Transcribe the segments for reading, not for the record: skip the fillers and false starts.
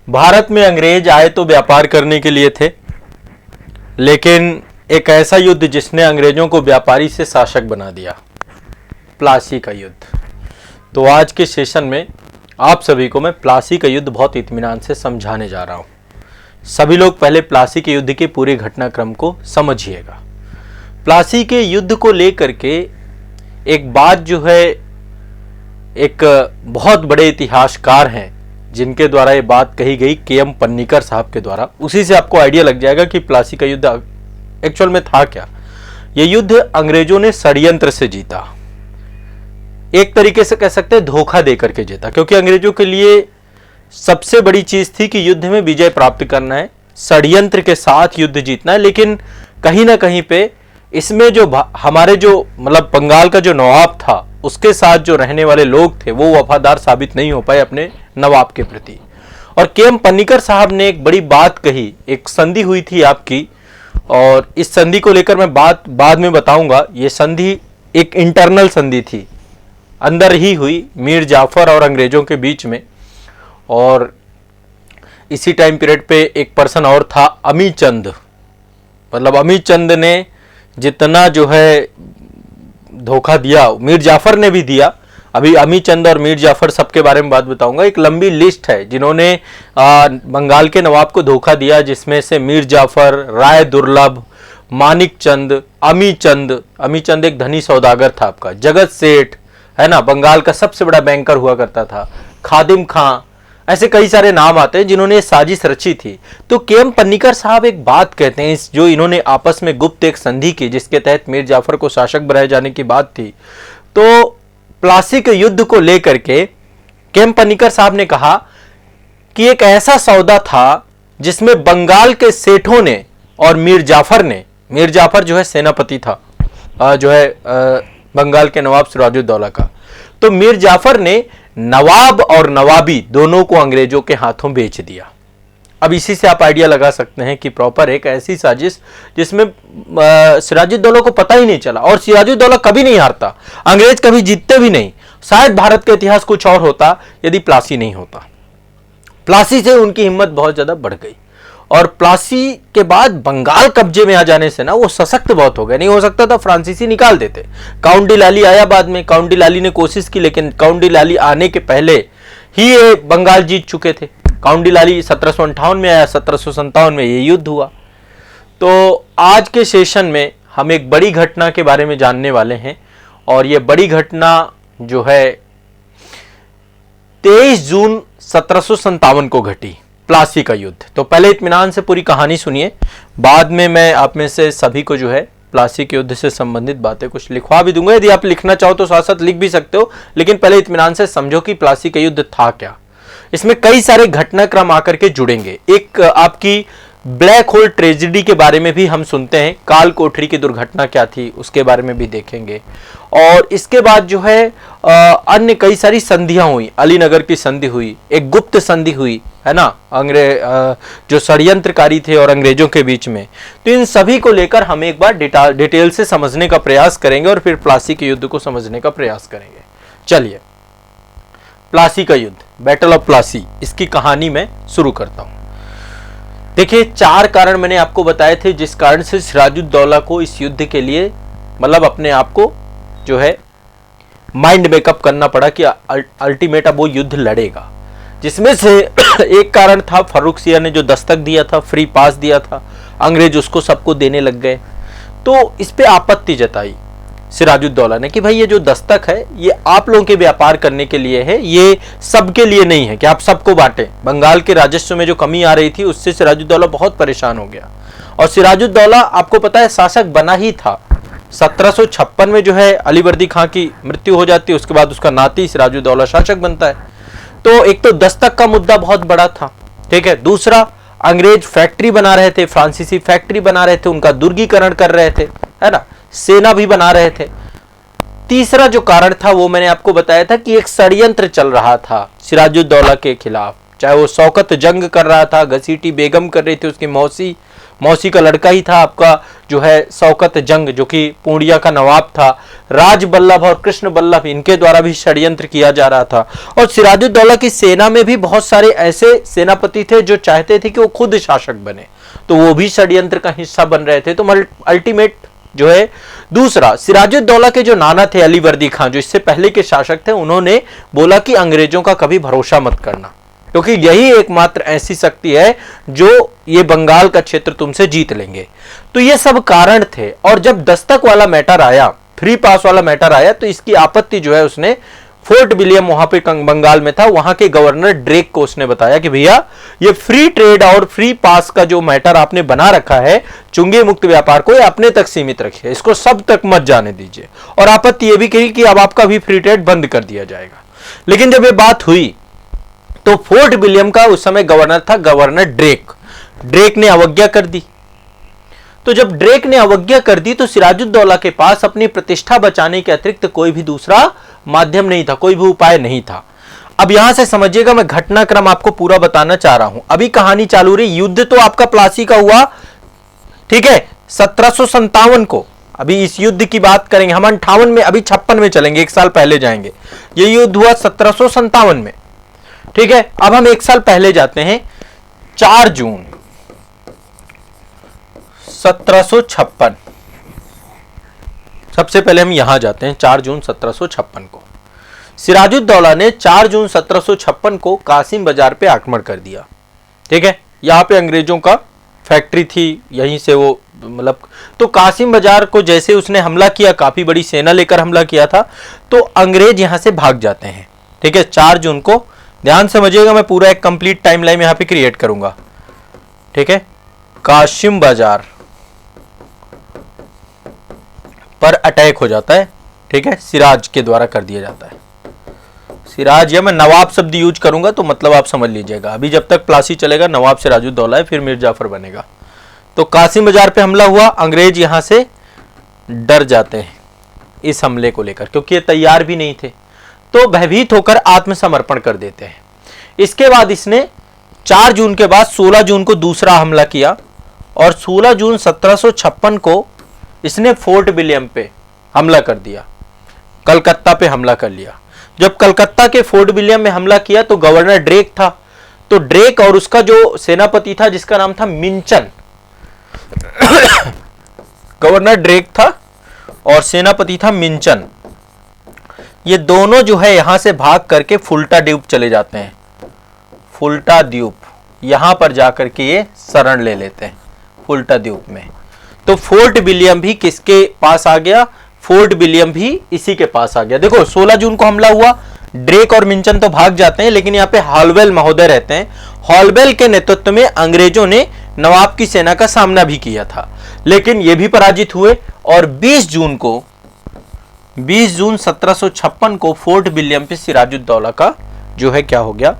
भारत में अंग्रेज आए तो व्यापार करने के लिए थे, लेकिन एक ऐसा युद्ध जिसने अंग्रेजों को व्यापारी से शासक बना दिया, प्लासी का युद्ध। तो आज के सेशन में आप सभी को मैं प्लासी का युद्ध बहुत इत्मीनान से समझाने जा रहा हूं। सभी लोग पहले प्लासी के युद्ध के पूरे घटनाक्रम को समझिएगा। प्लासी के युद्ध को लेकर के एक बात जो है, एक बहुत बड़े इतिहासकार हैं जिनके द्वारा ये बात कही गई, के.एम. पन्नीकर साहब के द्वारा। उसी से आपको आइडिया लग जाएगा कि प्लासी का युद्ध एक्चुअल में था क्या। ये युद्ध अंग्रेजों ने षड्यंत्र से जीता, एक तरीके से कह सकते हैं धोखा देकर के जीता, क्योंकि अंग्रेजों के लिए सबसे बड़ी चीज थी कि युद्ध में विजय प्राप्त करना है, षड्यंत्र के साथ युद्ध जीतना है। लेकिन कहीं ना कहीं पे इसमें जो हमारे जो मतलब बंगाल का जो नवाब था उसके साथ जो रहने वाले लोग थे वो वफादार साबित नहीं हो पाए अपने नवाब के प्रति। और के.एम. पन्नीकर साहब ने एक बड़ी बात कही, एक संधि हुई थी आपकी, और इस संधि को लेकर मैं बात बाद में बताऊंगा। ये संधि एक इंटरनल संधि थी, अंदर ही हुई मीर जाफर और अंग्रेजों के बीच में। और इसी टाइम पीरियड पे एक पर्सन और था, अमीचंद। मतलब अमीचंद ने जितना जो है धोखा दिया, मीर जाफर ने भी दिया। अभी अमीचंद और मीर जाफर सबके बारे में बात बताऊंगा। एक लंबी लिस्ट है जिन्होंने बंगाल के नवाब को धोखा दिया, जिसमें से मीर जाफर, राय दुर्लभ, मानिक चंद, अमीचंद एक धनी सौदागर था आपका, जगत सेठ है ना, बंगाल का सबसे बड़ा बैंकर हुआ करता था, खादिम खां, ऐसे कई सारे नाम आते हैं जिन्होंने साजिश रची थी। तो के.एम. पन्नीकर साहब एक बात कहते हैं, जो इन्होंने आपस में गुप्त एक संधि की जिसके तहत मीर जाफर को शासक बनाए जाने की बात थी। तो प्लासी के युद्ध को लेकर के के.एम. पन्नीकर साहब ने कहा कि एक ऐसा सौदा था जिसमें बंगाल के सेठों ने और मीर जाफर जो है सेनापति था, जो है बंगाल के नवाब सिराजुद्दौला का। तो मीर जाफर ने नवाब और नवाबी दोनों को अंग्रेजों के हाथों बेच दिया। अब इसी से आप आइडिया लगा सकते हैं कि प्रॉपर एक ऐसी साजिश जिसमें सिराजुद्दौला को पता ही नहीं चला। और सिराजुद्दौला कभी नहीं हारता, अंग्रेज कभी जीतते भी नहीं। शायद भारत का इतिहास कुछ और होता यदि प्लासी नहीं होता। प्लासी से उनकी हिम्मत बहुत ज्यादा बढ़ गई, और प्लासी के बाद बंगाल कब्जे में आ जाने से ना वो सशक्त बहुत हो गए। नहीं हो सकता था फ्रांसीसी निकाल देते। काउंट डी लाली आया बाद में, काउंट डी लाली ने कोशिश की, लेकिन काउंट डी लाली आने के पहले ही ये बंगाल जीत चुके थे। काउंट डी लाली 1758 में आया, 1757 में ये युद्ध हुआ। तो आज के सेशन में हम एक बड़ी घटना के बारे में जानने वाले हैं, और ये बड़ी घटना जो है 23 जून 1757 को घटी, प्लासी का युद्ध। तो पहले इत्मीनान से पूरी कहानी सुनिए, बाद में मैं आप में से सभी को जो है प्लासी के युद्ध से संबंधित बातें कुछ लिखवा भी दूंगा। यदि आप लिखना चाहो तो साथ साथ लिख भी सकते हो, लेकिन पहले इत्मीनान से समझो कि प्लासी का युद्ध था क्या। इसमें कई सारे घटनाक्रम आकर के जुड़ेंगे। एक आपकी ब्लैक होल ट्रेजेडी के बारे में भी हम सुनते हैं, काल कोठरी की दुर्घटना क्या थी उसके बारे में भी देखेंगे। और इसके बाद जो है अन्य कई सारी संधियां हुई, अलीनगर की संधि हुई, एक गुप्त संधि हुई है ना, जो षड्यंत्रकारी थे और अंग्रेजों के बीच में। तो इन सभी को लेकर हम एक बार डिटेल से समझने का प्रयास करेंगे और फिर प्लासी के युद्ध को समझने का प्रयास करेंगे। चलिए, प्लासी का युद्ध, बैटल ऑफ प्लासी, इसकी कहानी में शुरू करता हूं। देखिए, 4 कारण मैंने आपको बताए थे जिस कारण से सिराजुद्दौला को इस युद्ध के लिए मतलब अपने आप को जो है माइंड मेकअप करना पड़ा कि अल्टीमेट अब वो युद्ध लड़ेगा। जिसमें से एक कारण था फर्रुखसिया ने जो दस्तक दिया था, फ्री पास दिया था, अंग्रेज उसको सबको देने लग गए। तो इस पे आपत्ति जताई सिराजुद्दौला ने कि भाई ये जो दस्तक है ये आप लोगों के व्यापार करने के लिए है, ये सबके लिए नहीं है कि आप सबको बांटें। बंगाल के राजस्व में जो कमी आ रही थी उससे सिराजुद्दौला बहुत परेशान हो गया। और सिराजुद्दौला आपको पता है शासक बना ही था। 1756 में जो है अलीवर्दी खां की मृत्यु हो जाती है, उसके बाद उसका नाती सिराजुद्दौला शासक बनता है। तो एक तो दस्तक का मुद्दा बहुत बड़ा था, ठीक है। दूसरा, अंग्रेज फैक्ट्री बना रहे थे, फ्रांसीसी फैक्ट्री बना रहे थे, उनका दुर्गीकरण कर रहे थे, है ना, सेना भी बना रहे थे। तीसरा जो कारण था वो मैंने आपको बताया था कि एक षड्यंत्र चल रहा था सिराजुद्दौला के खिलाफ, चाहे वो शौकत जंग कर रहा था, घसीटी बेगम कर रही थी, उसकी मौसी का लड़का ही था आपका जो है शौकत जंग, जो कि पूर्णिया का नवाब था, राज बल्लभ और कृष्ण बल्लभ, इनके द्वारा भी षड्यंत्र किया जा रहा था। और सिराजुद्दौला की सेना में भी बहुत सारे ऐसे सेनापति थे जो चाहते थे कि वो खुद शासक बने, तो वो भी षड्यंत्र का हिस्सा बन रहे थे। तो अल्टीमेट जो है दूसरा, सिराजुद्दौला के जो नाना थे अली वर्दी खान, जो इससे पहले के शासक थे, उन्होंने बोला कि अंग्रेजों का कभी भरोसा मत करना, क्योंकि यही एकमात्र ऐसी शक्ति है जो ये बंगाल का क्षेत्र तुमसे जीत लेंगे। तो ये सब कारण थे। और जब दस्तक वाला मैटर आया, फ्री पास वाला मैटर आया, तो इसकी आपत्ति जो है उसने फोर्ट विलियम वहां पे बंगाल में था, वहां के गवर्नर ड्रेक को उसने बताया कि भैया ये फ्री ट्रेड और फ्री पास का जो मैटर आपने बना रखा है, चुंगी मुक्त व्यापार को, ये अपने तक सीमित रखिए, इसको सब तक मत जाने दीजिए। और आपत्ति ये भी कही कि अब आपका भी फ्री ट्रेड बंद कर दिया जाएगा। लेकिन जब ये बात हुई तो फोर्ट विलियम का उस समय गवर्नर था गवर्नर ड्रेक ने अवज्ञा कर दी। तो जब ड्रेक ने अवज्ञा कर दी तो सिराजुद्दौला के पास अपनी प्रतिष्ठा बचाने के अतिरिक्त कोई भी दूसरा माध्यम नहीं था, कोई भी उपाय नहीं था। अब यहां से समझिएगा, मैं घटनाक्रम आपको पूरा बताना चाह रहा हूं। अभी कहानी चालू रही, युद्ध तो आपका प्लासी का हुआ, ठीक है, 1757 को। अभी इस युद्ध की बात करेंगे हम 58 में, अभी 56 में चलेंगे, एक साल पहले जाएंगे। ये युद्ध हुआ 1757 में, ठीक है। अब हम एक साल पहले जाते हैं, 4 जून 1756। सबसे पहले हम यहां जाते हैं 4 जून 1756 को। सिराजुद्दौला ने 4 जून 1756 को कासिम बाजार पे आक्रमण कर दिया, ठीक है। यहां पे अंग्रेजों का फैक्ट्री थी, यहीं से वो मतलब, तो कासिम बाजार को जैसे उसने हमला किया, काफी बड़ी सेना लेकर हमला किया था, तो अंग्रेज यहां से भाग जाते हैं, ठीक है। 4 जून को ध्यान समझिएगा, मैं पूरा एक कंप्लीट टाइमलाइन यहां पे क्रिएट करूंगा, ठीक है। कासिम बाजार पर अटैक हो जाता है, ठीक है, सिराज के द्वारा कर दिया जाता है। सिराज, या मैं नवाब शब्द यूज करूंगा तो मतलब आप समझ लीजिएगा। अभी जब तक प्लासी चलेगा नवाब सिराजुद्दौला है, फिर मीर जाफर बनेगा। तो कासिम बाजार पे हमला हुआ, अंग्रेज यहां से डर जाते हैं इस हमले को लेकर, क्योंकि ये तैयार भी नहीं थे, तो भयभीत होकर आत्मसमर्पण कर देते हैं। इसके बाद इसने 4 जून के बाद 16 जून को दूसरा हमला किया, और 16 जून 1756 को इसने फोर्ट विलियम पे हमला कर दिया, कलकत्ता पे हमला कर लिया। जब कलकत्ता के फोर्ट विलियम में हमला किया तो गवर्नर ड्रेक था, तो ड्रेक और उसका जो सेनापति था जिसका नाम था मिंचन गवर्नर ड्रेक था और सेनापति था मिंचन, ये दोनों जो है यहां से भाग करके फुल्टा द्वीप चले जाते हैं। फुल्टा द्वीप, यहां पर जाकर के ये शरण ले लेते हैं फुल्टा द्वीप में। तो फोर्ट विलियम भी किसके पास आ गया? फोर्ट विलियम भी इसी के पास आ गया। देखो 16 जून को हमला हुआ, ड्रेक और मिंचन तो भाग जाते हैं, लेकिन यहाँ पे हॉलवेल महोदय रहते हैं। हॉलवेल के नेतृत्व में अंग्रेजों ने नवाब की सेना का सामना भी किया था, लेकिन ये भी पराजित हुए। और 20 जून 1756 को फोर्ट विलियम पे सिराजुद्दौला का जो है क्या हो गया,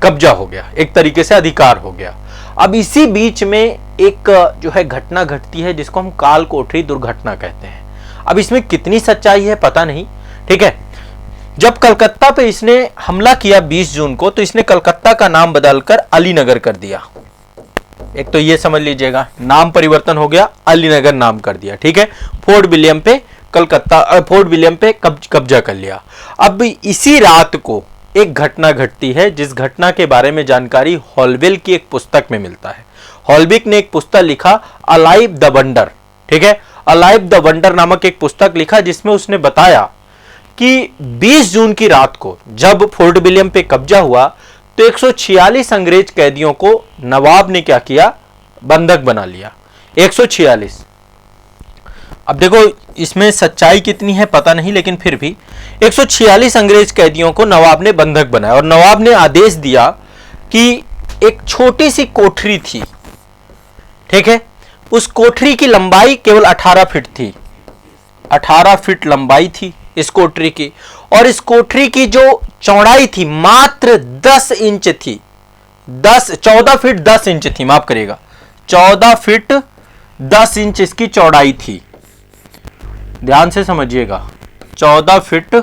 कब्जा हो गया, एक तरीके से अधिकार हो गया। अब इसी बीच में एक जो है घटना घटती है जिसको हम काल कोठरी दुर्घटना कहते हैं। अब इसमें कितनी सच्चाई है पता नहीं, ठीक है। जब कलकत्ता पे इसने हमला किया 20 जून को, तो इसने कलकत्ता का नाम बदलकर अलीनगर कर दिया। एक तो ये समझ लीजिएगा, नाम परिवर्तन हो गया, अलीनगर नाम कर दिया, ठीक है। फोर्ट विलियम पे कब्जा कर लिया। अब इसी रात को एक घटना घटती है, जिस घटना के बारे में जानकारी हॉलवेल की एक पुस्तक में मिलता है। हॉलबिक ने एक पुस्तक लिखा, अलाइव द वंडर, ठीक है, अलाइव द वंडर नामक एक पुस्तक लिखा, जिसमें उसने बताया कि 20 जून की रात को जब फोर्ट विलियम पे कब्जा हुआ तो 146 अंग्रेज कैदियों को नवाब ने क्या किया, बंधक बना लिया। 146। अब देखो इसमें सच्चाई कितनी है पता नहीं, लेकिन फिर भी 146 अंग्रेज कैदियों को नवाब ने बंधक बनाया। और नवाब ने आदेश दिया कि एक छोटी सी कोठरी थी, ठीक है, उस कोठरी की लंबाई केवल 18 फीट थी, 18 फीट लंबाई थी इस कोठरी की, और इस कोठरी की जो चौड़ाई थी मात्र 10 इंच थी। 14 फीट 10 इंच थी, माफ करिएगा, 14 फीट 10 इंच इसकी चौड़ाई थी। ध्यान से समझिएगा, 14 फीट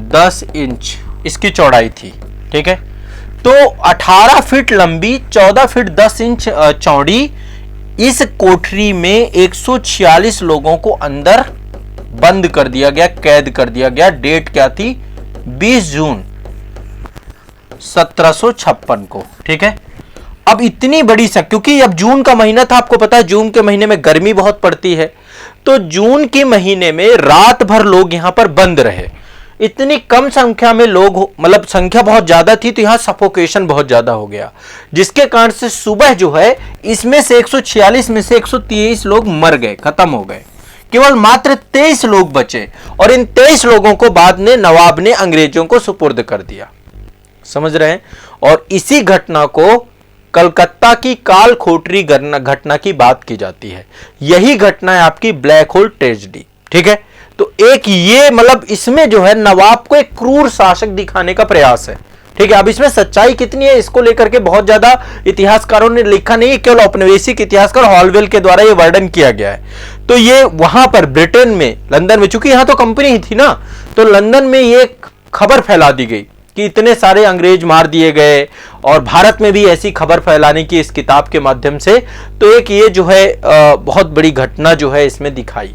10 इंच इसकी चौड़ाई थी, ठीक है। तो 18 फीट लंबी, 14 फीट 10 इंच चौड़ी इस कोठरी में 146 लोगों को अंदर बंद कर दिया गया, कैद कर दिया गया। डेट क्या थी? 20 जून 1756 को, ठीक है। अब इतनी बड़ी क्योंकि अब जून का महीना था, आपको पता है जून के महीने में गर्मी बहुत पड़ती है, तो जून के महीने में रात भर लोग यहां पर बंद रहे। इतनी कम संख्या में लोग, मतलब संख्या बहुत ज्यादा थी, तो यहां सफोकेशन बहुत ज्यादा हो गया, जिसके कारण से सुबह जो है इसमें से 146 में से 123 लोग मर गए, खत्म हो गए। केवल मात्र 23 लोग बचे, और इन 23 लोगों को बाद में नवाब ने अंग्रेजों को सुपुर्द कर दिया। समझ रहे हैं? और इसी घटना को कलकत्ता की काल कोठरी घटना की बात की जाती है। यही घटना है आपकी ब्लैक होल ट्रेजेडी, ठीक है। तो एक ये, मतलब इसमें जो है नवाब को एक क्रूर शासक दिखाने का प्रयास है, ठीक है। अब इसमें सच्चाई कितनी है इसको लेकर के बहुत ज्यादा इतिहासकारों ने लिखा नहीं, केवल औपनिवेशिक इतिहासकार हॉलवेल के द्वारा ये वर्णन किया गया है। तो ये वहां पर ब्रिटेन में, लंदन में, चूंकि यहां तो कंपनी ही थी ना, तो लंदन में ये खबर फैला दी गई कि इतने सारे अंग्रेज मार दिए गए, और भारत में भी ऐसी खबर फैलाने की इस किताब के माध्यम से। तो एक ये जो है बहुत बड़ी घटना जो है इसमें दिखाई,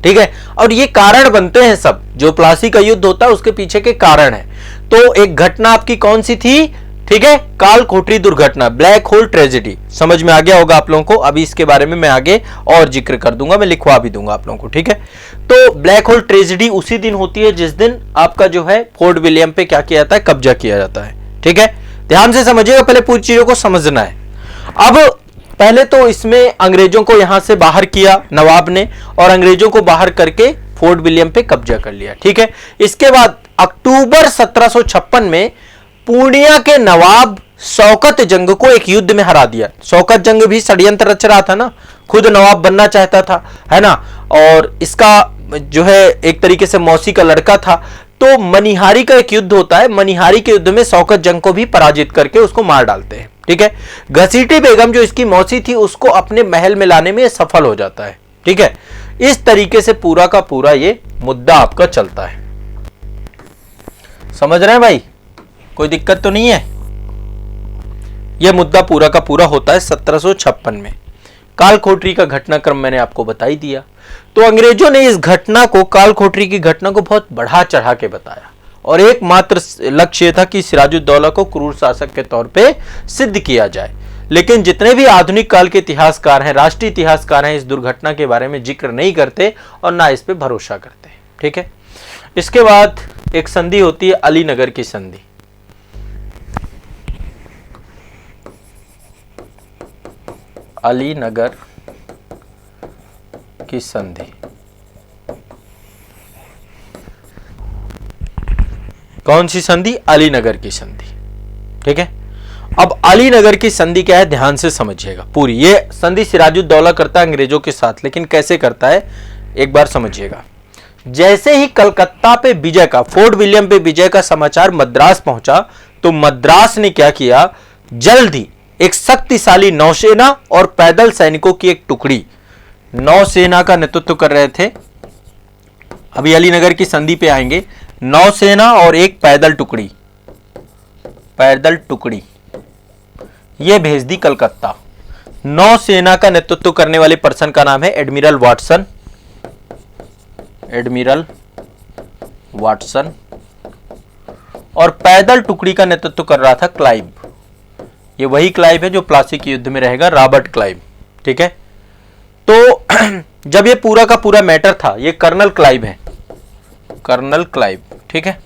ठीक है। और ये कारण बनते हैं सब, जो प्लासी का युद्ध होता है उसके पीछे के कारण है। तो एक घटना आपकी कौन सी थी? ठीक है, काल कोठरी दुर्घटना, ब्लैक होल ट्रेजेडी। समझ में आ गया होगा आप लोगों को। अभी इसके बारे में मैं आगे और जिक्र कर दूंगा, मैं लिखवा भी दूंगा आप लोगों को, ठीक है। तो ब्लैक होल ट्रेजेडी उसी दिन होती है जिस दिन आपका जो है फोर्ट विलियम पे क्या किया जाता है? कब्जा किया जाता है, ठीक है। ध्यान से समझिएगा, पहले पूरी चीजों को समझना है। अब पहले तो इसमें अंग्रेजों को यहां से बाहर किया नवाब ने, और अंग्रेजों को बाहर करके फोर्ट विलियम पे कब्जा कर लिया, ठीक है। इसके बाद अक्टूबर 1756 में पूर्णिया के नवाब शौकत जंग को एक युद्ध में हरा दिया। शौकत जंग भी षड्यंत्र रच रहा था ना, खुद नवाब बनना चाहता था, है ना, और इसका जो है एक तरीके से मौसी का लड़का था। तो मनिहारी का एक युद्ध होता है, मनिहारी के युद्ध में शौकत जंग को भी पराजित करके उसको मार डालते हैं, ठीक है। घसीटी बेगम जो इसकी मौसी थी उसको अपने महल में लाने में सफल हो जाता है, ठीक है। इस तरीके से पूरा का पूरा ये मुद्दा आपका चलता है। समझ रहे हैं भाई? कोई दिक्कत तो नहीं है? यह मुद्दा पूरा का पूरा होता है 1756 में। काल कोठरी का घटनाक्रम मैंने आपको बता ही दिया। तो अंग्रेजों ने इस घटना को, काल कोठरी की घटना को बहुत बढ़ा चढ़ा के बताया, और एकमात्र लक्ष्य था कि सिराजुद्दौला को क्रूर शासक के तौर पे सिद्ध किया जाए। लेकिन जितने भी आधुनिक काल के इतिहासकार हैं, राष्ट्रीय इतिहासकार हैं, इस दुर्घटना के बारे में जिक्र नहीं करते और ना इस पे भरोसा करते, ठीक है। इसके बाद एक संधि होती है अलीनगर की संधि। अलीनगर की संधि कौन सी संधि? अलीनगर की संधि, ठीक है। अब अलीनगर की संधि क्या है, ध्यान से समझिएगा पूरी। ये संधि सिराजुद्दौला करता है अंग्रेजों के साथ, लेकिन कैसे करता है एक बार समझिएगा। जैसे ही कलकत्ता पे विजय का, फोर्ट विलियम पे विजय का समाचार मद्रास पहुंचा, तो मद्रास ने क्या किया, जल्द ही एक शक्तिशाली नौसेना और पैदल सैनिकों की एक टुकड़ी, नौसेना का नेतृत्व कर रहे थे। अभी अलीनगर की संधि पे आएंगे। नौसेना और एक पैदल टुकड़ी ये भेज दी कलकत्ता। नौसेना का नेतृत्व करने वाले पर्सन का नाम है एडमिरल वाटसन, और पैदल टुकड़ी का नेतृत्व कर रहा था क्लाइव। ये वही क्लाइव है जो प्लासी के युद्ध में रहेगा, रॉबर्ट क्लाइव, ठीक है। तो जब ये पूरा का पूरा मैटर था, ये कर्नल क्लाइव है, कर्नल क्लाइव, ठीक है।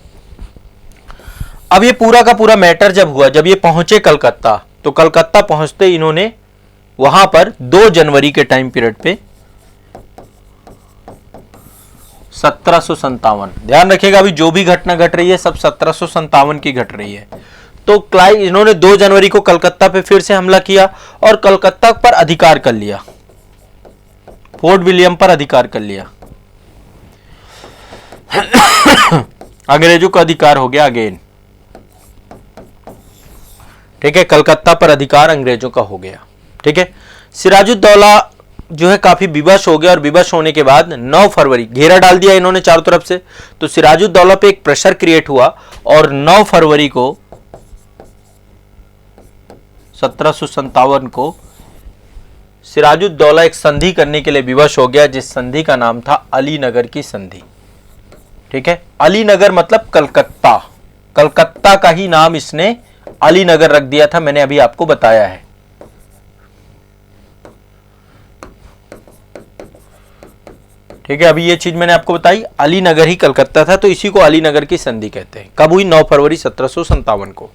अब ये पूरा का पूरा मैटर जब हुआ, जब ये पहुंचे कलकत्ता, तो कलकत्ता पहुंचते इन्होंने वहां पर 2 जनवरी के टाइम पीरियड पे 1757, ध्यान रखिएगा अभी जो भी घटना घट रही है सब 1757 की घट रही है। तो क्लाइव, इन्होंने 2 जनवरी को कलकत्ता पे फिर से हमला किया और कलकत्ता पर अधिकार कर लिया, फोर्ट विलियम पर अधिकार कर लिया। अंग्रेजों का अधिकार हो गया अगेन, ठीक है। कलकत्ता पर अधिकार अंग्रेजों का हो गया, ठीक है। सिराजुद्दौला जो है काफी विवश हो गया और विवश होने के बाद 9 फरवरी घेरा डाल दिया इन्होंने चारों तरफ से, तो सिराजुद्दौला पे एक प्रेशर क्रिएट हुआ और 9 फरवरी को 1757 को सिराजुद्दौला एक संधि करने के लिए विवश हो गया, जिस संधि का नाम था अलीनगर की संधि। ठीक है, अलीनगर मतलब कलकत्ता, कलकत्ता का ही नाम इसने अलीनगर रख दिया था, मैंने अभी आपको बताया है। ठीक है, अभी ये चीज मैंने आपको बताई, अलीनगर ही कलकत्ता था, तो इसी को अलीनगर की संधि कहते हैं। कब हुई? 9 फरवरी 1757 को।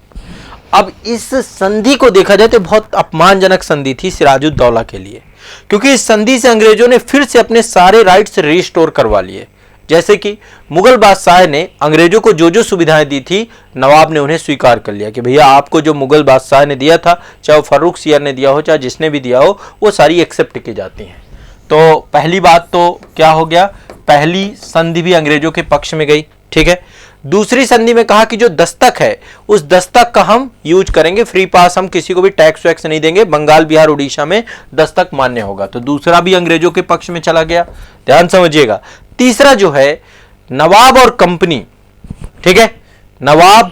अब इस संधि को देखा जाए तो बहुत अपमानजनक संधि थी सिराजुद्दौला के लिए, क्योंकि इस संधि से अंग्रेजों ने फिर से अपने सारे राइट्स रिस्टोर करवा लिए। जैसे कि मुगल बादशाह ने अंग्रेजों को जो जो सुविधाएं दी थी, नवाब ने उन्हें स्वीकार कर लिया कि भैया आपको जो मुगल बादशाह ने दिया था, चाहे फर्रुख सियर ने दिया हो, चाहे जिसने भी दिया हो, वो सारी एक्सेप्ट की जाती हैं। तो पहली बात तो क्या हो गया, पहली संधि भी अंग्रेजों के पक्ष में गई। ठीक है, दूसरी संधि में कहा कि जो दस्तक है उस दस्तक का हम यूज करेंगे, फ्री पास, हम किसी को भी टैक्स वैक्स नहीं देंगे, बंगाल बिहार उड़ीसा में दस्तक मान्य होगा। तो दूसरा भी अंग्रेजों के पक्ष में चला गया, ध्यान समझिएगा। तीसरा जो है नवाब और कंपनी, ठीक है, नवाब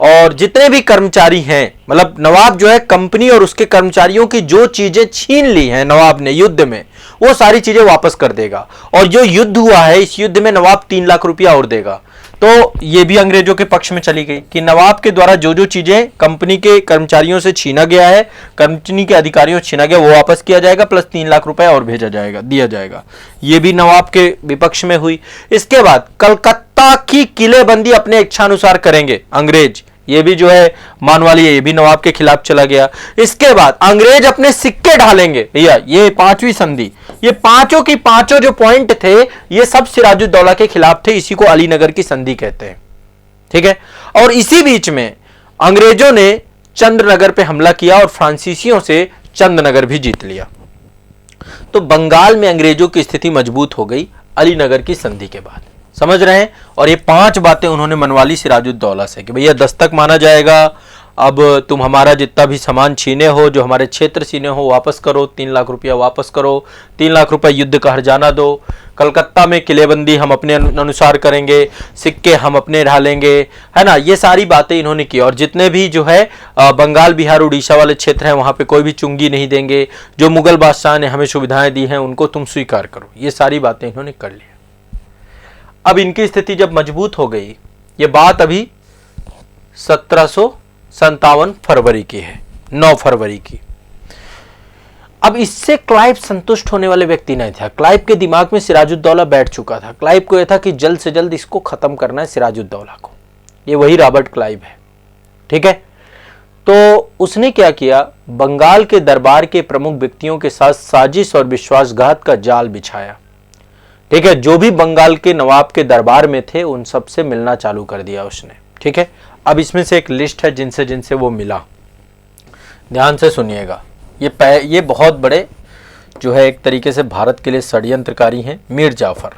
और जितने भी कर्मचारी हैं, मतलब नवाब जो है कंपनी और उसके कर्मचारियों की जो चीजें छीन ली हैं नवाब ने युद्ध में, वो सारी चीजें वापस कर देगा। और जो युद्ध हुआ है, इस युद्ध में नवाब 3 लाख रुपया और देगा। तो ये भी अंग्रेजों के पक्ष में चली गई कि नवाब के द्वारा जो जो चीजें कंपनी के कर्मचारियों से छीना गया है, कंपनी के अधिकारियों से छीना गया, वो वापस किया जाएगा, प्लस 3 लाख रुपए और भेजा जाएगा, दिया जाएगा। ये भी नवाब के विपक्ष में हुई। इसके बाद कलकत्ता की किलेबंदी अपने इच्छानुसार करेंगे अंग्रेज, ये भी जो है मान वाली है, ये भी नवाब के खिलाफ चला गया। इसके बाद अंग्रेज अपने सिक्के ढालेंगे भैया, ये 5वीं संधि, ये पांचों की पांचों जो पॉइंट थे ये सब सिराजुद्दौला के खिलाफ थे, इसी को अलीनगर की संधि कहते हैं। ठीक है, और इसी बीच में अंग्रेजों ने चंद्रनगर पे हमला किया और फ्रांसीसियों से चंद्रनगर भी जीत लिया। तो बंगाल में अंग्रेजों की स्थिति मजबूत हो गई अलीनगर की संधि के बाद, समझ रहे हैं। और ये 5 बातें उन्होंने मनवा ली सिराजुद्दौला से कि भैया दस्तक माना जाएगा, अब तुम हमारा जितना भी सामान छीने हो, जो हमारे क्षेत्र छीने हो, वापस करो, 3 लाख रुपया वापस करो, 3 लाख रुपया युद्ध का हर्जाना दो, कलकत्ता में किलेबंदी हम अपने अनुसार करेंगे, सिक्के हम अपने ढालेंगे, है ना। ये सारी बातें इन्होंने की। और जितने भी जो है बंगाल बिहार उड़ीसा वाले क्षेत्र हैं, वहाँ पे कोई भी चुंगी नहीं देंगे, जो मुगल बादशाह ने हमें सुविधाएं दी हैं उनको तुम स्वीकार करो, ये सारी बातें इन्होंने कर ली। अब इनकी स्थिति जब मजबूत हो गई, ये बात अभी 1757 फरवरी की है, 9 फरवरी की। अब इससे क्लाइव संतुष्ट होने वाले व्यक्ति नहीं था। क्लाइव के दिमाग में सिराजुद्दौला बैठ चुका था। क्लाइव को यह था कि जल्द से जल्द इसको खत्म करना है सिराजुद्दौला को। ये वही रॉबर्ट क्लाइव है, ठीक है। तो उसने क्या किया, बंगाल के दरबार के प्रमुख व्यक्तियों के साथ साजिश और विश्वासघात का जाल बिछाया, ठीक है। जो भी बंगाल के नवाब के दरबार में थे उन सब से मिलना चालू कर दिया उसने, ठीक है। अब इसमें से एक लिस्ट है जिनसे जिनसे वो मिला, ध्यान से सुनिएगा। ये बहुत बड़े जो है एक तरीके से भारत के लिए षड्यंत्रकारी हैं। मीर जाफर,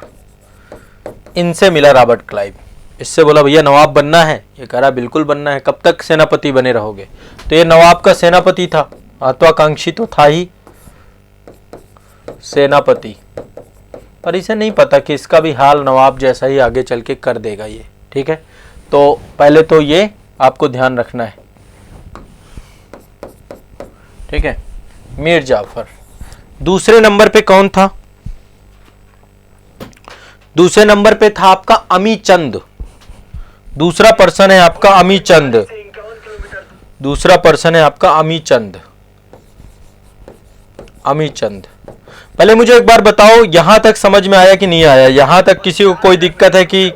इनसे मिला रॉबर्ट क्लाइव, इससे बोला भैया नवाब बनना है। ये कह रहा बिल्कुल बनना है, कब तक सेनापति बने रहोगे। तो ये नवाब का सेनापति था, महत्वाकांक्षी तो था ही सेनापति, पर इसे नहीं पता कि इसका भी हाल नवाब जैसा ही आगे चल के कर देगा ये, ठीक है। तो पहले तो ये आपको ध्यान रखना है, ठीक है। मीर जाफर। दूसरे नंबर पे कौन था, दूसरे नंबर पे था आपका अमी चंद। दूसरा पर्सन है आपका अमी चंद, दूसरा पर्सन है आपका अमी चंद। अमी चंद, पहले मुझे एक बार बताओ यहां तक समझ में आया कि नहीं आया। यहां तक किसी को कोई दिक्कत है कि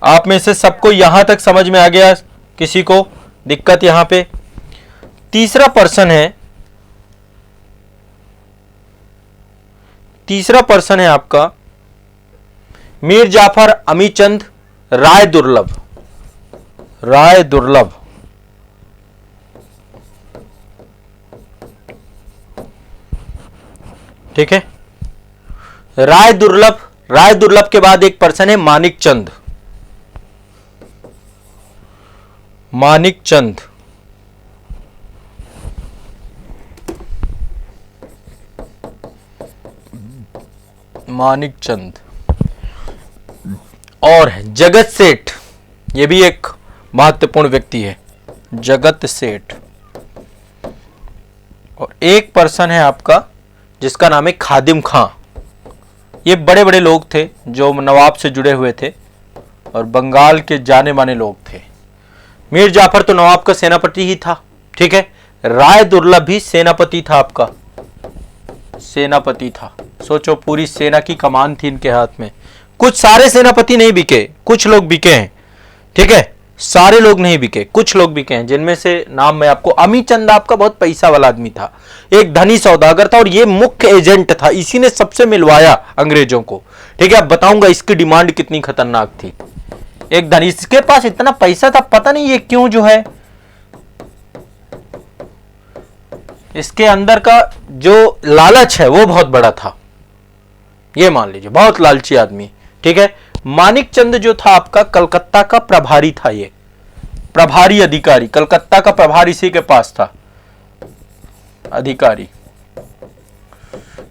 आप में से सबको यहां तक समझ में आ गया, किसी को दिक्कत यहां पे। तीसरा पर्सन है, तीसरा पर्सन है आपका मीर जाफर अमी चंद राय दुर्लभ। राय दुर्लभ, ठीक है। राय दुर्लभ, राय दुर्लभ के बाद एक पर्सन है मानिक चंद। मानिक चंद, मानिकचंद। और है जगत सेठ, ये भी एक महत्वपूर्ण व्यक्ति है, जगत सेठ। और एक पर्सन है आपका जिसका नाम है खादिम खां। ये बड़े बड़े लोग थे जो नवाब से जुड़े हुए थे और बंगाल के जाने माने लोग थे। मीर जाफर तो नवाब का सेनापति ही था, ठीक है। राय दुर्लभ भी सेनापति था, आपका सेनापति था। सोचो, पूरी सेना की कमान थी इनके हाथ में। कुछ सारे सेनापति नहीं बिके, कुछ लोग बिके हैं, ठीक है। सारे लोग नहीं बिके, कुछ लोग बिके हैं, जिनमें से नाम मैं आपको, अमीचंद आपका बहुत पैसा वाला आदमी था, एक धनी सौदागर था और ये मुख्य एजेंट था। इसी ने सबसे मिलवाया अंग्रेजों को, ठीक है। अब बताऊंगा इसकी डिमांड कितनी खतरनाक थी। एक धनी, इसके पास इतना पैसा था, पता नहीं ये क्यों जो है, इसके अंदर का जो लालच है वो बहुत बड़ा था, ये मान लीजिए, बहुत लालची आदमी, ठीक है। मानिकचंद जो था आपका कलकत्ता का प्रभारी था, ये प्रभारी अधिकारी, कलकत्ता का प्रभार इसी के पास था, अधिकारी,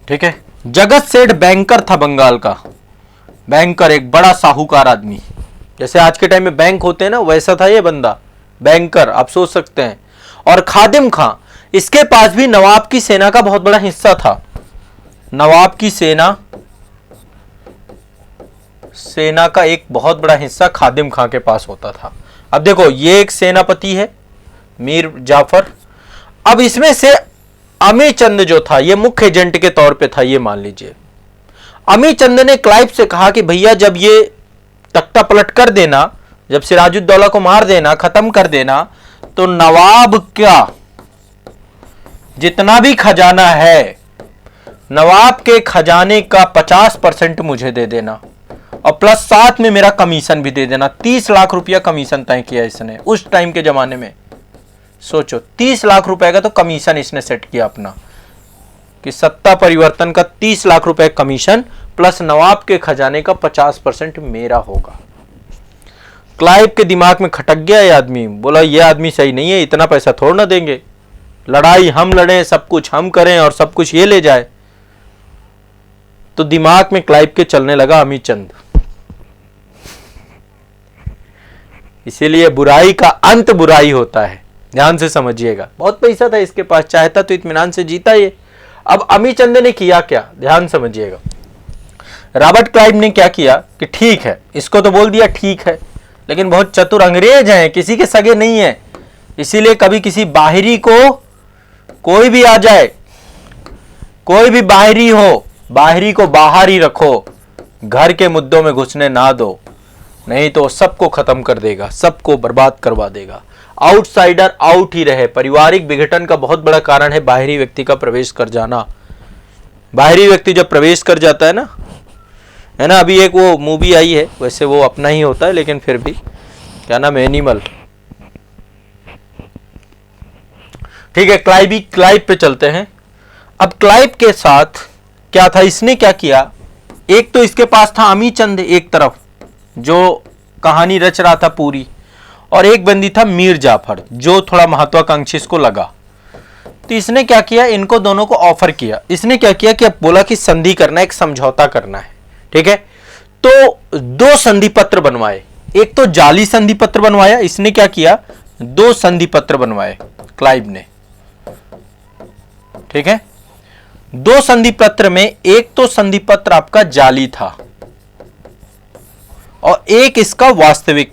ठीक है। जगत सेठ बैंकर था, बंगाल का बैंकर, एक बड़ा साहूकार आदमी, जैसे आज के टाइम में बैंक होते हैं ना, वैसा था ये बंदा, बैंकर, आप सोच सकते हैं। और खादिम खां, इसके पास भी नवाब की सेना का बहुत बड़ा हिस्सा था। नवाब की सेना का एक बहुत बड़ा हिस्सा खादिम खां के पास होता था। अब देखो, ये एक सेनापति है मीर जाफर। अब इसमें से अमीचंद जो था ये मुख्य एजेंट के तौर पे था, ये मान लीजिए। अमीचंद ने क्लाइव से कहा कि भैया जब ये तख्ता पलट कर देना, जब सिराजुद्दौला को मार देना, खत्म कर देना, तो नवाब क्या जितना भी खजाना है, नवाब के खजाने का 50% मुझे दे देना और प्लस साथ में मेरा कमीशन भी दे देना। 30 लाख रुपया कमीशन तय किया इसने उस टाइम के जमाने में। सोचो, 30 लाख रुपए का तो कमीशन इसने सेट किया अपना, कि सत्ता परिवर्तन का 30 लाख रुपए कमीशन प्लस नवाब के खजाने का 50% मेरा होगा। क्लाइव के दिमाग में खटक गया ये आदमी, बोला ये आदमी सही नहीं है, इतना पैसा थोड़ा ना देंगे, लड़ाई हम लड़ें, सब कुछ हम करें और सब कुछ ये ले जाए। तो दिमाग में क्लाइव के चलने लगा अमीचंद। इसीलिए बुराई का अंत बुराई होता है, ध्यान से समझिएगा। बहुत पैसा था इसके पास, चाहता तो इत्मीनान से जीता ये। अब अमीचंद ने किया क्या, ध्यान समझिएगा। रॉबर्ट क्लाइव ने क्या किया कि ठीक है, इसको तो बोल दिया ठीक है, लेकिन बहुत चतुर अंग्रेज हैं, किसी के सगे नहीं है, इसीलिए कभी किसी बाहरी को, कोई भी आ जाए, कोई भी बाहरी हो, बाहरी को बाहर ही रखो, घर के मुद्दों में घुसने ना दो, नहीं तो सबको खत्म कर देगा, सबको बर्बाद करवा देगा। आउटसाइडर आउट ही रहे। पारिवारिक विघटन का बहुत बड़ा कारण है बाहरी व्यक्ति का प्रवेश कर जाना। बाहरी व्यक्ति जब प्रवेश कर जाता है ना, अभी एक वो मूवी आई है, वैसे वो अपना ही होता है लेकिन फिर भी, क्या नाम है, एनिमल, ठीक है। क्लाइव पे चलते हैं। अब क्लाइव के साथ क्या था, इसने क्या किया, एक तो इसके पास था अमीचंद एक तरफ जो कहानी रच रहा था पूरी, और एक बंदी था मीर जाफर जो थोड़ा महत्वाकांक्षी इसको लगा। तो इसने क्या किया, इनको दोनों को ऑफर किया। इसने क्या किया कि अब बोला कि संधि करना है, एक समझौता करना है, ठीक है। तो 2 संधि पत्र बनवाए, एक तो जाली संधि पत्र बनवाया। इसने क्या किया, 2 संधि पत्र बनवाए क्लाइव ने, ठीक है। 2 संधि पत्र में एक तो संधि पत्र आपका जाली था और एक इसका वास्तविक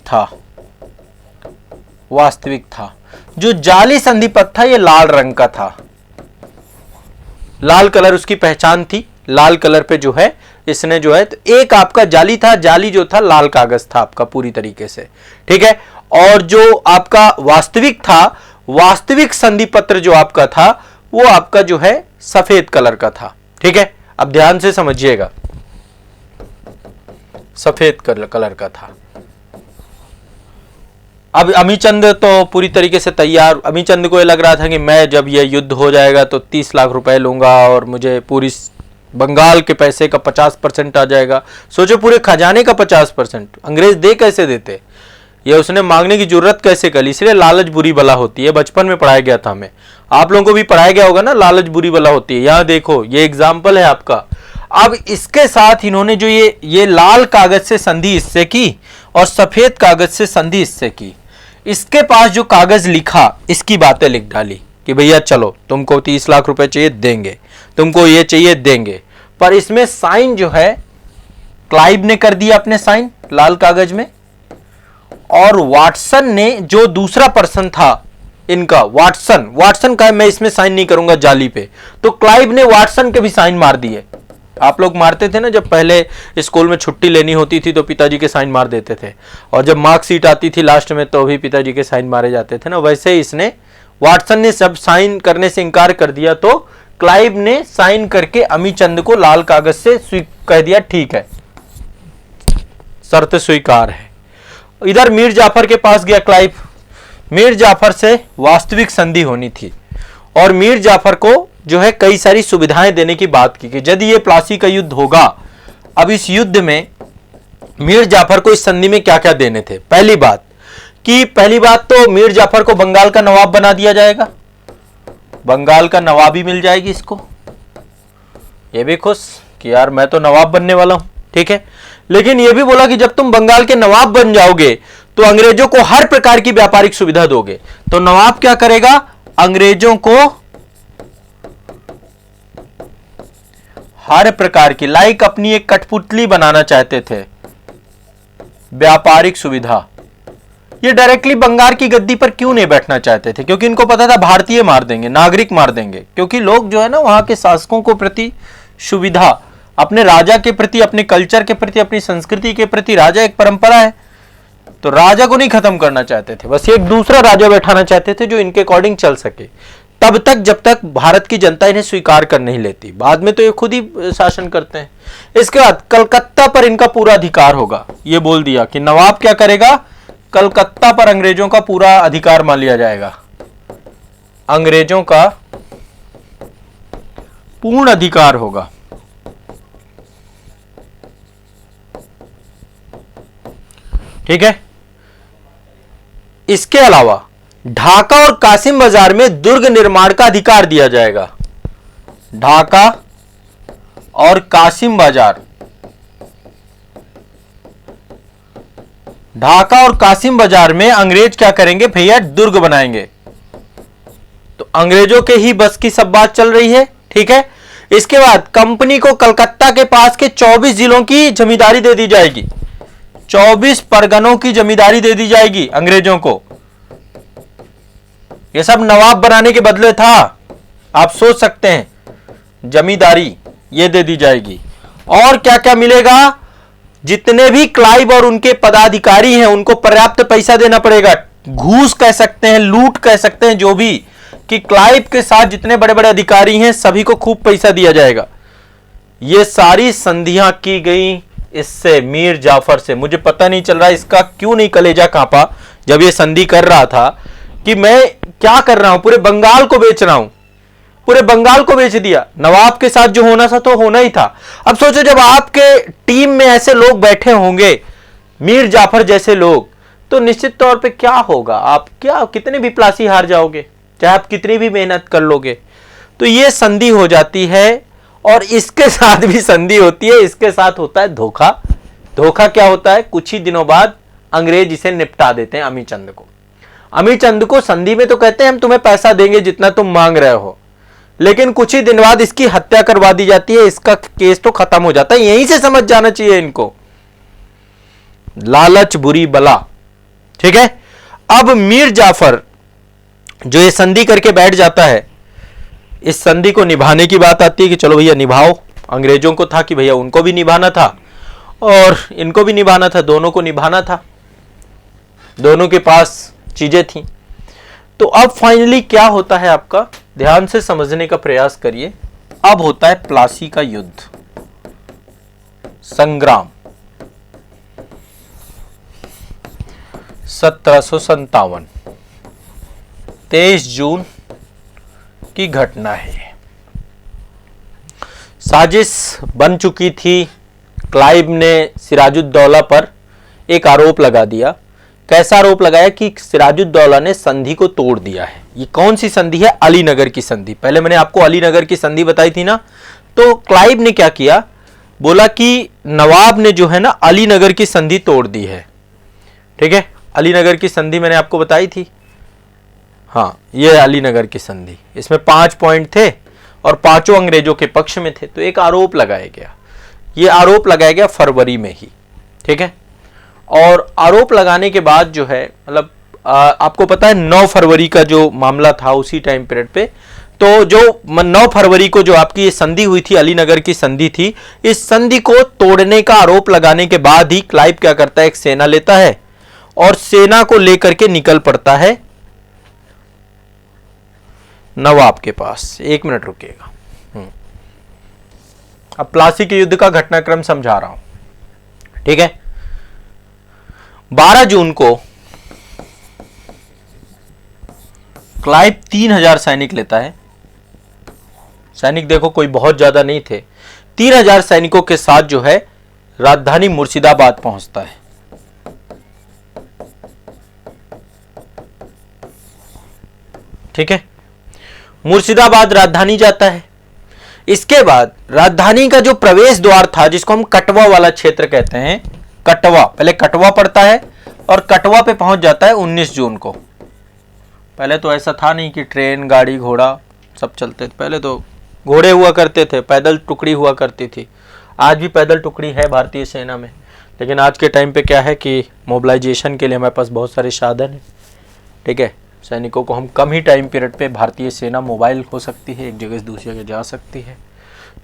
था। जो जाली संधि पत्र था ये लाल रंग का था, लाल कलर उसकी पहचान थी, लाल कलर पे जो है इसने जो है, तो एक आपका जाली था, जाली जो था लाल कागज था आपका पूरी तरीके से, ठीक है। और जो आपका वास्तविक था, वास्तविक संधि पत्र जो आपका था वो आपका जो है सफेद कलर का था, ठीक है। अब ध्यान से समझिएगा, सफेद कलर का था। अब अमीचंद तो पूरी तरीके से तैयार, अमीचंद को ये लग रहा था कि मैं जब ये युद्ध हो जाएगा तो 30 लाख रुपए लूंगा और मुझे पूरी बंगाल के पैसे का 50% आ जाएगा। सोचो, पूरे खजाने का 50% अंग्रेज दे कैसे देते, ये उसने मांगने की जरूरत कैसे कर ली। इसलिए लालच बुरी बला होती है, बचपन में पढ़ाया गया था हमें, आप लोगों को भी पढ़ाया गया होगा ना, लालच बुरी बला होती है। यहां देखो, ये एग्जाम्पल है आपका। अब इसके साथ इन्होंने जो ये लाल कागज से संधि इससे की और सफेद कागज से संधि इससे की। इसके पास जो कागज लिखा इसकी बातें लिख डाली कि भैया चलो तुमको 30 लाख रुपए चाहिए देंगे, तुमको ये चाहिए देंगे, पर इसमें साइन जो है क्लाइव ने कर दिया अपने साइन लाल कागज में, और वाटसन ने जो दूसरा पर्सन था इनका वाटसन का मैं इसमें साइन नहीं करूंगा जाली पे, तो क्लाइव ने वाटसन के भी साइन मार दिए। आप लोग मारते थे ना जब पहले स्कूल में छुट्टी लेनी होती थी तो पिताजी के साइन मार देते थे, और जब मार्कशीट आती थी लास्ट में तो भी पिताजी के साइन मारे जाते थे ना, वैसे ही इसने वाटसन ने सब साइन करने से इनकार कर दिया तो क्लाइव ने साइन करके अमीचंद को लाल कागज से कह दिया ठीक है, शर्त स्वीकार है। इधर मीर जाफर के पास गया क्लाइव, मीर जाफर से वास्तविक संधि होनी थी और मीर जाफर को जो है कई सारी सुविधाएं देने की बात की कि यदि ये प्लासी का युद्ध होगा, अब इस युद्ध में मीर जाफर को इस संधि में क्या क्या देने थे। पहली बात तो मीर जाफर को बंगाल का नवाब बना दिया जाएगा, बंगाल का नवाबी मिल जाएगी इसको, ये भी खुश कि यार मैं तो नवाब बनने वाला हूं, ठीक है। लेकिन यह भी बोला कि जब तुम बंगाल के नवाब बन जाओगे तो अंग्रेजों को हर प्रकार की व्यापारिक सुविधा दोगे। तो नवाब क्या करेगा, अंग्रेजों को हर प्रकार की, लाइक अपनी एक कठपुतली बनाना चाहते थे, व्यापारिक सुविधा। ये डायरेक्टली बंगाल की गद्दी पर क्यों नहीं बैठना चाहते थे, क्योंकि इनको पता था भारतीय मार देंगे, नागरिक मार देंगे, क्योंकि लोग जो है ना वहां के शासकों को प्रति सुविधा, अपने राजा के प्रति, अपने कल्चर के प्रति, अपनी संस्कृति के प्रति, राजा एक परंपरा है तो राजा को नहीं खत्म करना चाहते थे, बस एक दूसरा राजा बैठाना चाहते थे जो इनके अकॉर्डिंग चल सके, तब तक जब तक भारत की जनता इन्हें स्वीकार कर नहीं लेती। बाद में तो ये खुद ही शासन करते हैं। इसके बाद कलकत्ता पर इनका पूरा अधिकार होगा, ये बोल दिया कि नवाब क्या करेगा, कलकत्ता पर अंग्रेजों का पूरा अधिकार मान लिया जाएगा, अंग्रेजों का पूर्ण अधिकार होगा। ठीक है। इसके अलावा ढाका और कासिम बाजार में दुर्ग निर्माण का अधिकार दिया जाएगा। ढाका और कासिम बाजार, ढाका और कासिम बाजार में अंग्रेज क्या करेंगे भैया, दुर्ग बनाएंगे। तो अंग्रेजों के ही बस की सब बात चल रही है, ठीक है। इसके बाद कंपनी को कलकत्ता के पास के 24 जिलों की जमींदारी दे दी जाएगी, 24 परगनों की जमींदारी दे दी जाएगी अंग्रेजों को। यह सब नवाब बनाने के बदले था, आप सोच सकते हैं, जमींदारी ये दे दी जाएगी। और क्या क्या मिलेगा, जितने भी क्लाइव और उनके पदाधिकारी हैं उनको पर्याप्त पैसा देना पड़ेगा, घूस कह सकते हैं, लूट कह सकते हैं, जो भी, कि क्लाइव के साथ जितने बड़े बड़े अधिकारी हैं सभी को खूब पैसा दिया जाएगा। ये सारी संधियां की गई इससे, मीर जाफर से। मुझे पता नहीं चल रहा इसका क्यों नहीं कलेजा कांपा जब ये संधि कर रहा था कि मैं क्या कर रहा हूं, पूरे बंगाल को बेच रहा हूं, पूरे बंगाल को बेच दिया। नवाब के साथ जो होना था तो होना ही था। अब सोचो जब आपके टीम में ऐसे लोग बैठे होंगे, मीर जाफर जैसे लोग, तो निश्चित तौर पे क्या होगा, आप क्या कितने भी प्लासी हार जाओगे, चाहे आप कितनी भी मेहनत कर लोगे। तो ये संधि हो जाती है और इसके साथ भी संधि होती है, इसके साथ होता है धोखा। धोखा क्या होता है, कुछ ही दिनों बाद अंग्रेज इसे निपटा देते हैं अमीचंद को। अमीचंद को संधि में तो कहते हैं हम तुम्हें पैसा देंगे जितना तुम मांग रहे हो, लेकिन कुछ ही दिन बाद इसकी हत्या करवा दी जाती है, इसका केस तो खत्म हो जाता है। यहीं से समझ जाना चाहिए इनको, लालच बुरी बला। ठीक है। अब मीर जाफर जो ये संधि करके बैठ जाता है, इस संधि को निभाने की बात आती है कि चलो भैया निभाओ। अंग्रेजों को था कि भैया उनको भी निभाना था और इनको भी निभाना था, दोनों को निभाना था, दोनों के पास चीजें थी। तो अब फाइनली क्या होता है, आपका ध्यान से समझने का प्रयास करिए। अब होता है प्लासी का युद्ध, संग्राम। 1757 23 जून की घटना है। साजिश बन चुकी थी। क्लाइव ने सिराजुद्दौला पर एक आरोप लगा दिया। कैसा आरोप लगाया कि सिराजुद्दौला ने संधि को तोड़ दिया है। ये कौन सी संधि है, अलीनगर की संधि। पहले मैंने आपको अलीनगर की संधि बताई थी ना। तो क्लाइव ने क्या किया, बोला कि नवाब ने जो है ना अलीनगर की संधि तोड़ दी है। ठीक है, अलीनगर की संधि मैंने आपको बताई थी। हाँ, ये अलीनगर की संधि, इसमें 5 पॉइंट थे और पांचों अंग्रेजों के पक्ष में थे। तो एक आरोप लगाया गया, ये आरोप लगाया गया फरवरी में ही। ठीक है, और आरोप लगाने के बाद जो है मतलब आपको पता है 9 फरवरी का जो मामला था उसी टाइम पीरियड पे, तो जो 9 फरवरी को जो आपकी ये संधि हुई थी, अलीनगर की संधि थी, इस संधि को तोड़ने का आरोप लगाने के बाद ही क्लाइव क्या करता है, एक सेना लेता है और सेना को लेकर के निकल पड़ता है नवाब के पास। 1 मिनट रुकिएगा, अब प्लासी के युद्ध का घटनाक्रम समझा रहा हूं। ठीक है, 12 जून को क्लाइव 3000 सैनिक लेता है। सैनिक देखो कोई बहुत ज्यादा नहीं थे। 3000 सैनिकों के साथ जो है राजधानी मुर्शिदाबाद पहुंचता है। ठीक है, मुर्शिदाबाद राजधानी जाता है। इसके बाद राजधानी का जो प्रवेश द्वार था, जिसको हम कटवा वाला क्षेत्र कहते हैं, कटवा, पहले कटवा पड़ता है और कटवा पे पहुंच जाता है 19 जून को। पहले तो ऐसा था नहीं कि ट्रेन, गाड़ी, घोड़ा सब चलते थे, पहले तो घोड़े हुआ करते थे, पैदल टुकड़ी हुआ करती थी। आज भी पैदल टुकड़ी है भारतीय सेना में, लेकिन आज के टाइम पे क्या है कि मोबिलाइजेशन के लिए हमारे पास बहुत सारे साधन हैं। ठीक है, सैनिकों को हम कम ही टाइम पीरियड पे भारतीय सेना मोबाइल हो सकती है, एक जगह से दूसरी जगह जा सकती है।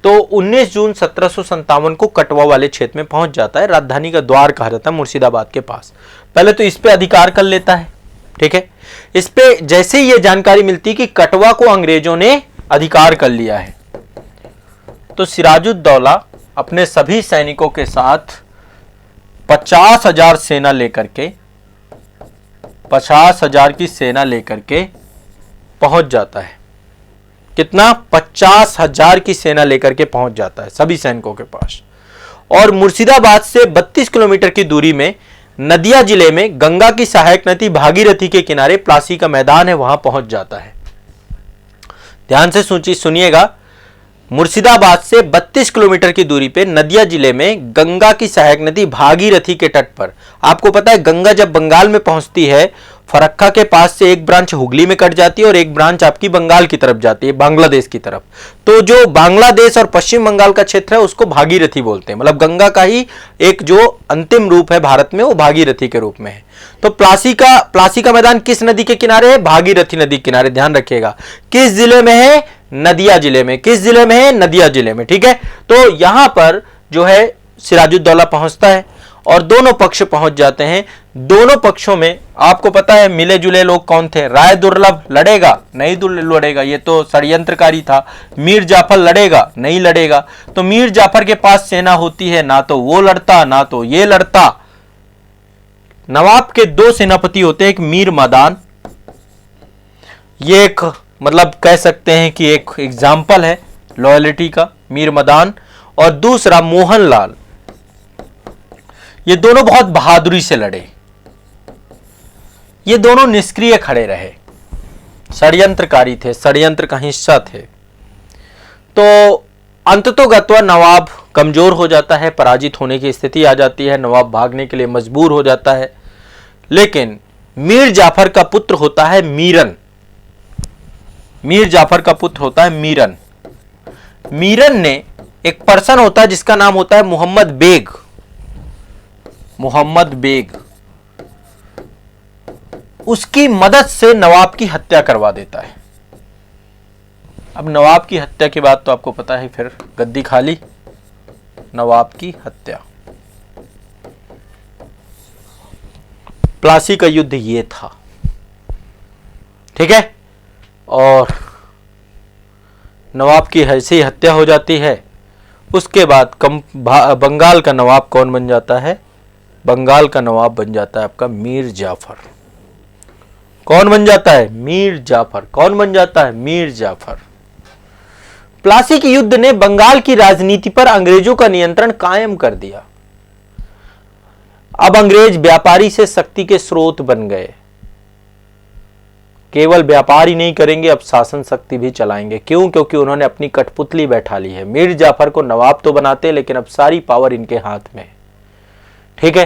तो 19 जून 1757 को कटवा वाले क्षेत्र में पहुंच जाता है। राजधानी का द्वार कहा जाता है मुर्शिदाबाद के पास। पहले तो इस पे अधिकार कर लेता है। ठीक है, इस पे जैसे ही ये जानकारी मिलती कि कटवा को अंग्रेजों ने अधिकार कर लिया है, तो सिराजुद्दौला अपने सभी सैनिकों के साथ 50,000 सेना लेकर के 50,000 की सेना लेकर के पहुंच जाता है। कितना? 50,000 की सेना लेकर के पहुंच जाता है सभी सैनिकों के पास। और मुर्शिदाबाद से 32 किलोमीटर की दूरी में नदिया जिले में गंगा की सहायक नदी भागीरथी के किनारे प्लासी का मैदान है, वहां पहुंच जाता है। ध्यान से सुनिएगा, मुर्शिदाबाद से 32 किलोमीटर की दूरी पे नदिया जिले में गंगा की सहायक नदी भागीरथी के तट पर। आपको पता है गंगा जब बंगाल में पहुंचती है, फरक्का के पास से एक ब्रांच हुगली में कट जाती है और एक ब्रांच आपकी बंगाल की तरफ जाती है, बांग्लादेश की तरफ। तो जो बांग्लादेश और पश्चिम बंगाल का क्षेत्र है उसको भागीरथी बोलते हैं, मतलब गंगा का ही एक जो अंतिम रूप है भारत में, वो भागीरथी के रूप में है। तो प्लासी का मैदान किस नदी के किनारे है? भागीरथी नदी के किनारे। ध्यान रखिएगा, किस जिले में है? नदिया जिले में। किस जिले में है? नदिया जिले में। ठीक है, तो यहां पर जो है सिराजुद्दौला पहुंचता है और दोनों पक्ष पहुंच जाते हैं। दोनों पक्षों में आपको पता है मिले जुले लोग कौन थे? राय दुर्लभ लड़ेगा? नहीं लड़ेगा, ये तो षड्यंत्रकारी था। मीर जाफर लड़ेगा? नहीं लड़ेगा। तो मीर जाफर के पास सेना होती है, ना तो वो लड़ता ना तो ये लड़ता। नवाब के 2 सेनापति होते हैं, एक मीर मदान, ये एक मतलब कह सकते हैं कि एक एग्जाम्पल है लॉयल्टी का, मीर मदान, और दूसरा मोहनलाल। ये दोनों बहुत बहादुरी से लड़े, ये दोनों निष्क्रिय खड़े रहे, षड्यंत्रकारी थे, षड्यंत्र का हिस्सा थे। तो अंततोगत्वा नवाब कमजोर हो जाता है, पराजित होने की स्थिति आ जाती है, नवाब भागने के लिए मजबूर हो जाता है। लेकिन मीर जाफर का पुत्र होता है मीरन। मीर जाफर का पुत्र होता है मीरन। मीरन ने एक पर्सन होता है जिसका नाम होता है मोहम्मद बेग। मोहम्मद बेग उसकी मदद से नवाब की हत्या करवा देता है। अब नवाब की हत्या के बाद तो आपको पता है फिर गद्दी खाली, नवाब की हत्या। प्लासी का युद्ध ये था। ठीक है, और नवाब की ऐसे ही हत्या हो जाती है। उसके बाद बंगाल का नवाब कौन बन जाता है? बंगाल का नवाब बन जाता है आपका मीर जाफर। कौन बन जाता है? मीर जाफर। कौन बन जाता है? मीर जाफर। प्लासी के युद्ध ने बंगाल की राजनीति पर अंग्रेजों का नियंत्रण कायम कर दिया। अब अंग्रेज व्यापारी से शक्ति के स्रोत बन गए। केवल व्यापार ही नहीं करेंगे, अब शासन शक्ति भी चलाएंगे। क्यों? क्योंकि उन्होंने अपनी कठपुतली बैठा ली है। मीर जाफर को नवाब तो बनाते लेकिन अब सारी पावर इनके हाथ में है। ठीक है,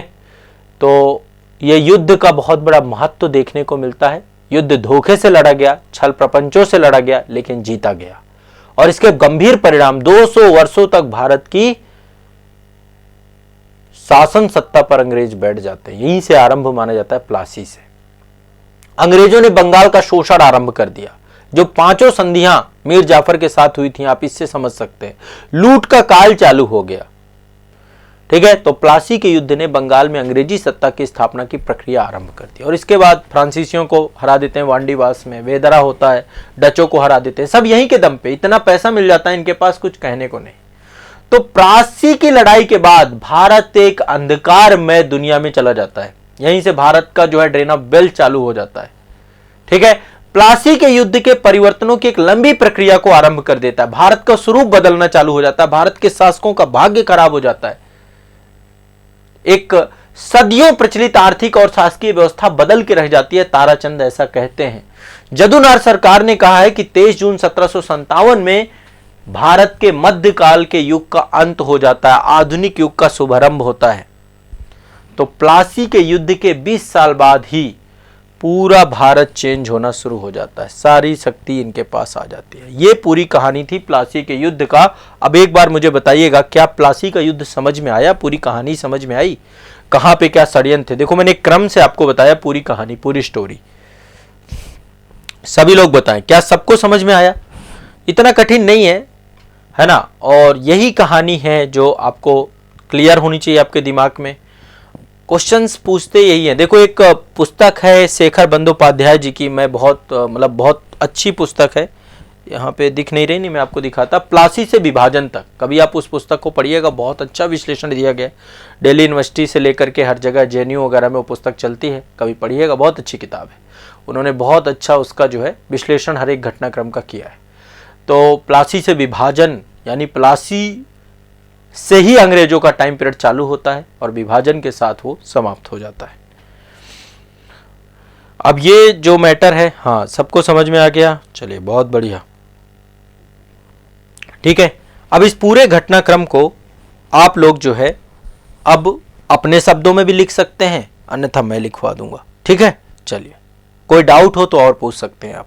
तो ये युद्ध का बहुत बड़ा महत्व देखने को मिलता है। युद्ध धोखे से लड़ा गया, छल प्रपंचों से लड़ा गया, लेकिन जीता गया। और इसके गंभीर परिणाम 200 वर्षों तक भारत की शासन सत्ता पर अंग्रेज बैठ जाते हैं। यहीं से आरंभ माना जाता है प्लासी से। अंग्रेजों ने बंगाल का शोषण आरंभ कर दिया। जो 5 संधियां मीर जाफर के साथ हुई थी, आप इससे समझ सकते हैं, लूट का काल चालू हो गया। ठीक है, तो प्लासी के युद्ध ने बंगाल में अंग्रेजी सत्ता की स्थापना की प्रक्रिया आरंभ कर दी। और इसके बाद फ्रांसीसियों को हरा देते हैं वांडीवास में, वेदरा होता है, डचों को हरा देते हैं, सब यहीं के दम पे। इतना पैसा मिल जाता है इनके पास, कुछ कहने को नहीं। तो प्लासी की लड़ाई के बाद भारत एक अंधकारमय दुनिया में चला जाता है। यहीं से भारत का जो है ड्रेन ऑफ वेल्थ चालू हो जाता है। ठीक है, प्लासी के युद्ध के परिवर्तनों की एक लंबी प्रक्रिया को आरंभ कर देता है। भारत का स्वरूप बदलना चालू हो जाता है, भारत के शासकों का भाग्य खराब हो जाता है। एक सदियों प्रचलित आर्थिक और शासकीय व्यवस्था बदल के रह जाती है। ताराचंद ऐसा कहते हैं। जदूनार सरकार ने कहा है कि 23 जून 1757 में भारत के मध्यकाल के युग का अंत हो जाता है, आधुनिक युग का शुभारंभ होता है। तो प्लासी के युद्ध के 20 साल बाद ही पूरा भारत चेंज होना शुरू हो जाता है, सारी शक्ति इनके पास आ जाती है। ये पूरी कहानी थी प्लासी के युद्ध का। अब एक बार मुझे बताइएगा, क्या प्लासी का युद्ध समझ में आया? पूरी कहानी समझ में आई? कहां पे क्या षड्यंत्र थे? देखो, मैंने एक क्रम से आपको बताया पूरी कहानी, पूरी स्टोरी। सभी लोग बताएं, क्या सबको समझ में आया? इतना कठिन नहीं है ना? और यही कहानी है जो आपको क्लियर होनी चाहिए आपके दिमाग में। क्वेश्चंस पूछते यही है। देखो, एक पुस्तक है शेखर बंदोपाध्याय जी की, मैं बहुत अच्छी पुस्तक है। यहाँ पे दिख नहीं रही, नहीं मैं आपको दिखाता। प्लासी से विभाजन तक, कभी आप उस पुस्तक को पढ़िएगा, बहुत अच्छा विश्लेषण दिया गया है। दिल्ली यूनिवर्सिटी से लेकर के हर जगह जेएनयू वगैरह में वो पुस्तक चलती है, कभी पढ़िएगा, बहुत अच्छी किताब है। उन्होंने बहुत अच्छा उसका जो है विश्लेषण हर एक घटनाक्रम का किया है। तो प्लासी से विभाजन यानी प्लासी से ही अंग्रेजों का टाइम पीरियड चालू होता है और विभाजन के साथ वो समाप्त हो जाता है। अब ये जो मैटर है, हाँ, सबको समझ में आ गया? चलिए, बहुत बढ़िया। ठीक है, अब इस पूरे घटनाक्रम को आप लोग जो है अब अपने शब्दों में भी लिख सकते हैं, अन्यथा मैं लिखवा दूंगा। ठीक है, चलिए, कोई डाउट हो तो और पूछ सकते हैं आप।